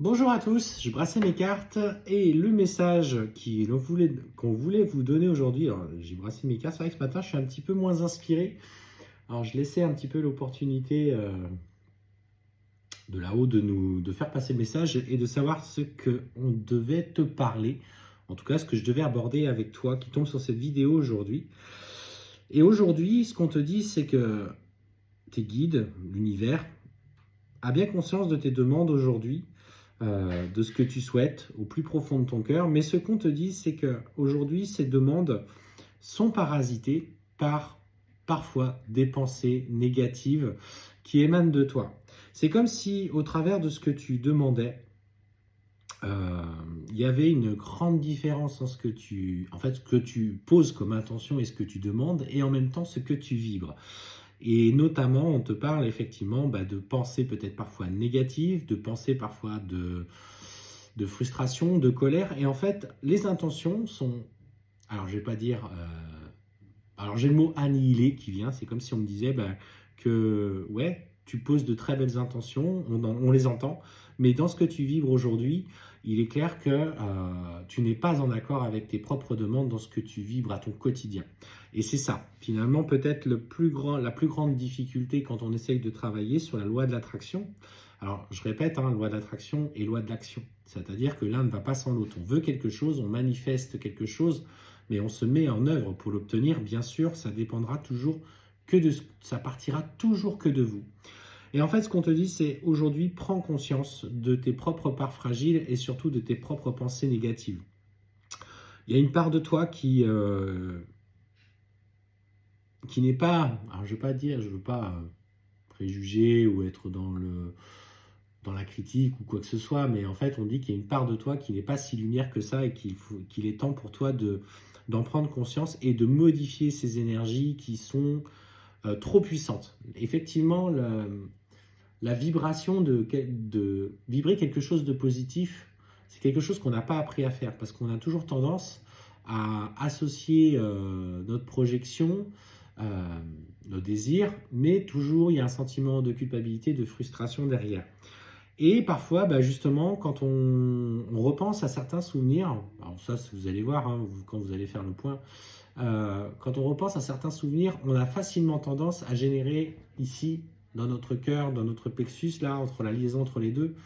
Bonjour à tous, je brassais mes cartes et le message qu'on voulait vous donner aujourd'hui, alors j'ai brassé mes cartes, c'est vrai que ce matin je suis un petit peu moins inspiré, alors je laissais un petit peu l'opportunité de là-haut de faire passer le message et de savoir ce qu'on devait te parler, en tout cas ce que je devais aborder avec toi qui tombe sur cette vidéo aujourd'hui. Et aujourd'hui, ce qu'on te dit, c'est que tes guides, l'univers, a bien conscience de tes demandes aujourd'hui, de ce que tu souhaites au plus profond de ton cœur. Mais ce qu'on te dit, c'est qu'aujourd'hui, ces demandes sont parasitées par parfois des pensées négatives qui émanent de toi. C'est comme si, au travers de ce que tu demandais, il y avait une grande différence en ce que tu poses comme intention et ce que tu demandes, et en même temps ce que tu vibres. Et notamment, on te parle effectivement de pensées peut-être parfois négatives, de pensées parfois de frustration, de colère. Et en fait, les intentions sont, alors je vais pas dire, alors j'ai le mot annihiler qui vient, c'est comme si on me disait que ouais, tu poses de très belles intentions, on les entend, mais dans ce que tu vibres aujourd'hui, il est clair que tu n'es pas en accord avec tes propres demandes dans ce que tu vibres à ton quotidien. Et c'est ça, finalement, peut-être la plus grande difficulté quand on essaye de travailler sur la loi de l'attraction. Alors, je répète, loi de l'attraction et loi de l'action. C'est-à-dire que l'un ne va pas sans l'autre. On veut quelque chose, on manifeste quelque chose, mais on se met en œuvre pour l'obtenir. Bien sûr, ça dépendra toujours ça partira toujours que de vous. Et en fait, ce qu'on te dit, c'est aujourd'hui, prends conscience de tes propres parts fragiles et surtout de tes propres pensées négatives. Il y a une part de toi qui n'est pas, alors je ne veux pas préjuger ou être dans la critique ou quoi que ce soit, mais en fait, on dit qu'il y a une part de toi qui n'est pas si lumière que ça et qu'il est temps pour toi d'en prendre conscience et de modifier ces énergies qui sont trop puissantes. Effectivement, la vibration de vibrer quelque chose de positif, c'est quelque chose qu'on n'a pas appris à faire parce qu'on a toujours tendance à associer notre projection, nos désirs, mais toujours il y a un sentiment de culpabilité, de frustration derrière. Et parfois, justement, quand on repense à certains souvenirs, alors ça, vous allez voir quand vous allez faire le point, quand on repense à certains souvenirs, on a facilement tendance à générer ici, dans notre cœur, dans notre plexus, là, entre la liaison entre les deux,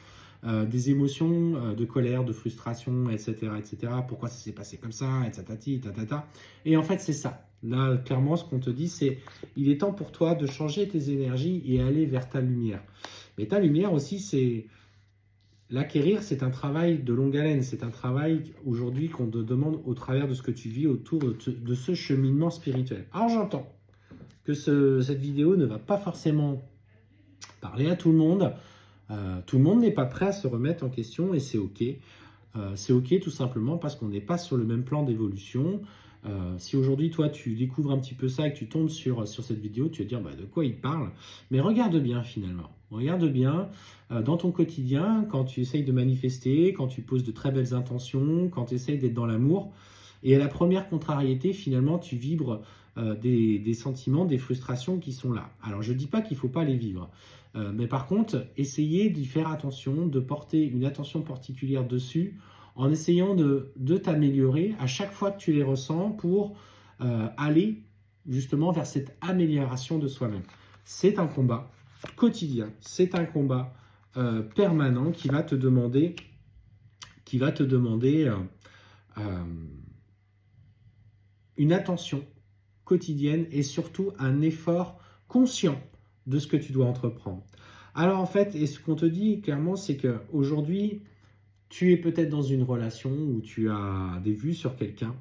des émotions de colère, de frustration, etc., etc. Pourquoi ça s'est passé comme ça, et tatati, tatata. Et en fait, c'est ça. Là, clairement, ce qu'on te dit, c'est il est temps pour toi de changer tes énergies et aller vers ta lumière. Mais ta lumière aussi, c'est l'acquérir, c'est un travail de longue haleine. C'est un travail aujourd'hui qu'on te demande au travers de ce que tu vis autour de ce cheminement spirituel. Alors, j'entends que cette vidéo ne va pas forcément parler à tout le monde. Tout le monde n'est pas prêt à se remettre en question et c'est OK. C'est OK tout simplement parce qu'on n'est pas sur le même plan d'évolution. Si aujourd'hui, toi, tu découvres un petit peu ça et que tu tombes sur cette vidéo, tu vas te dire de quoi il parle. Mais regarde bien finalement. Regarde bien dans ton quotidien, quand tu essayes de manifester, quand tu poses de très belles intentions, quand tu essayes d'être dans l'amour. Et à la première contrariété, finalement, tu vibres des sentiments, des frustrations qui sont là. Alors, je ne dis pas qu'il ne faut pas les vivre. Mais par contre, essayez d'y faire attention, de porter une attention particulière dessus, en essayant de t'améliorer à chaque fois que tu les ressens pour aller justement vers cette amélioration de soi-même. C'est un combat quotidien, c'est un combat permanent qui va te demander euh, une attention quotidienne et surtout un effort conscient de ce que tu dois entreprendre. Alors en fait, et ce qu'on te dit clairement, c'est qu'aujourd'hui, tu es peut-être dans une relation où tu as des vues sur quelqu'un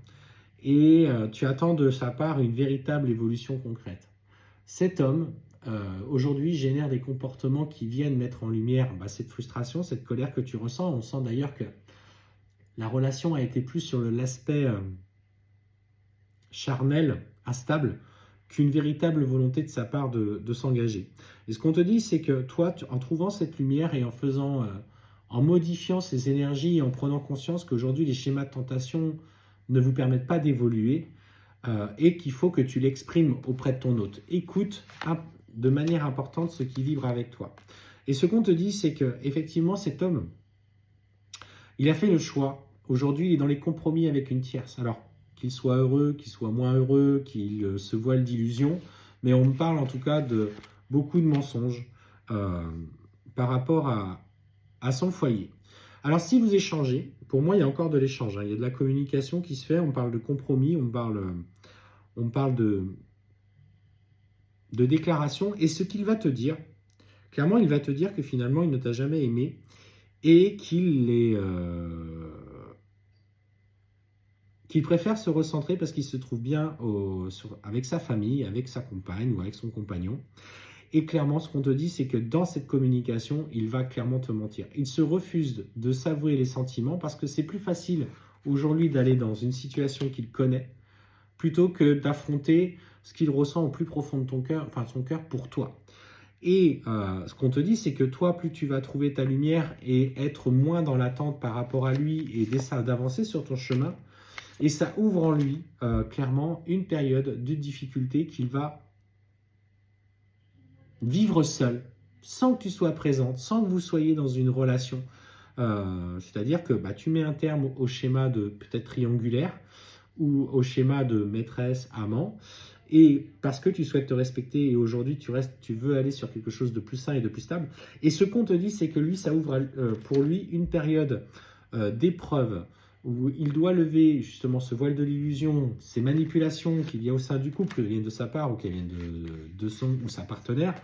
et tu attends de sa part une véritable évolution concrète. Cet homme, aujourd'hui, génère des comportements qui viennent mettre en lumière cette frustration, cette colère que tu ressens. On sent d'ailleurs que la relation a été plus sur l'aspect charnel, instable, qu'une véritable volonté de sa part de s'engager. Et ce qu'on te dit, c'est que toi, en trouvant cette lumière et en modifiant ces énergies et en prenant conscience qu'aujourd'hui, les schémas de tentation ne vous permettent pas d'évoluer et qu'il faut que tu l'exprimes auprès de ton hôte. Écoute de manière importante ce qui vibre avec toi. Et ce qu'on te dit, c'est que effectivement, cet homme Il a fait le choix. Aujourd'hui, il est dans les compromis avec une tierce. Alors, qu'il soit heureux, qu'il soit moins heureux, qu'il se voile d'illusions, mais on me parle en tout cas de beaucoup de mensonges euh, par rapport à son foyer. Alors, si vous échangez, pour moi, il y a encore de l'échange, hein. Il y a de la communication qui se fait, on parle de compromis, on parle de déclaration, et ce qu'il va te dire, clairement, il va te dire que finalement, il ne t'a jamais aimé, et qu'il préfère se recentrer parce qu'il se trouve bien avec sa famille, avec sa compagne ou avec son compagnon. Et clairement, ce qu'on te dit, c'est que dans cette communication, il va clairement te mentir. Il se refuse de s'avouer les sentiments parce que c'est plus facile aujourd'hui d'aller dans une situation qu'il connaît plutôt que d'affronter ce qu'il ressent au plus profond de ton cœur, enfin son cœur pour toi. Et ce qu'on te dit, c'est que toi, plus tu vas trouver ta lumière et être moins dans l'attente par rapport à lui et d'avancer sur ton chemin, et ça ouvre en lui clairement une période de difficulté qu'il va vivre seul, sans que tu sois présente, sans que vous soyez dans une relation. C'est-à-dire que tu mets un terme au schéma de peut-être triangulaire ou au schéma de maîtresse-amant, et parce que tu souhaites te respecter et aujourd'hui tu veux aller sur quelque chose de plus sain et de plus stable. Et ce qu'on te dit, c'est que lui, ça ouvre pour lui une période d'épreuve où il doit lever justement ce voile de l'illusion, ces manipulations qu'il y a au sein du couple, qu'elles viennent de sa part ou qu'elles viennent de son ou sa partenaire.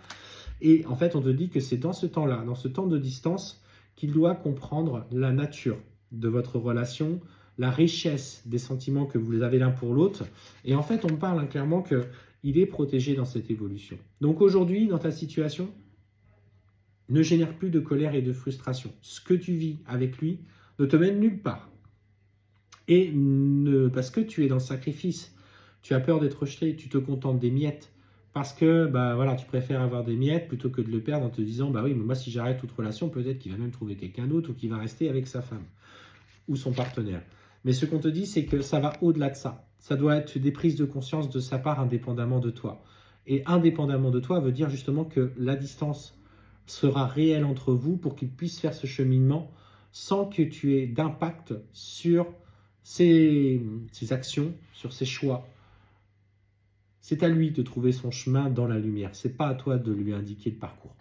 Et en fait, on te dit que c'est dans ce temps-là, dans ce temps de distance, qu'il doit comprendre la nature de votre relation, la richesse des sentiments que vous avez l'un pour l'autre. Et en fait, on parle clairement qu'il est protégé dans cette évolution. Donc aujourd'hui, dans ta situation, ne génère plus de colère et de frustration. Ce que tu vis avec lui ne te mène nulle part. Et parce que tu es dans le sacrifice, tu as peur d'être rejeté, tu te contentes des miettes, parce que tu préfères avoir des miettes plutôt que de le perdre en te disant oui, mais moi si j'arrête toute relation, peut-être qu'il va même trouver quelqu'un d'autre ou qu'il va rester avec sa femme ou son partenaire. Mais ce qu'on te dit, c'est que ça va au-delà de ça. Ça doit être des prises de conscience de sa part indépendamment de toi. Et indépendamment de toi veut dire justement que la distance sera réelle entre vous pour qu'il puisse faire ce cheminement sans que tu aies d'impact sur ses actions, sur ses choix. C'est à lui de trouver son chemin dans la lumière. C'est pas à toi de lui indiquer le parcours.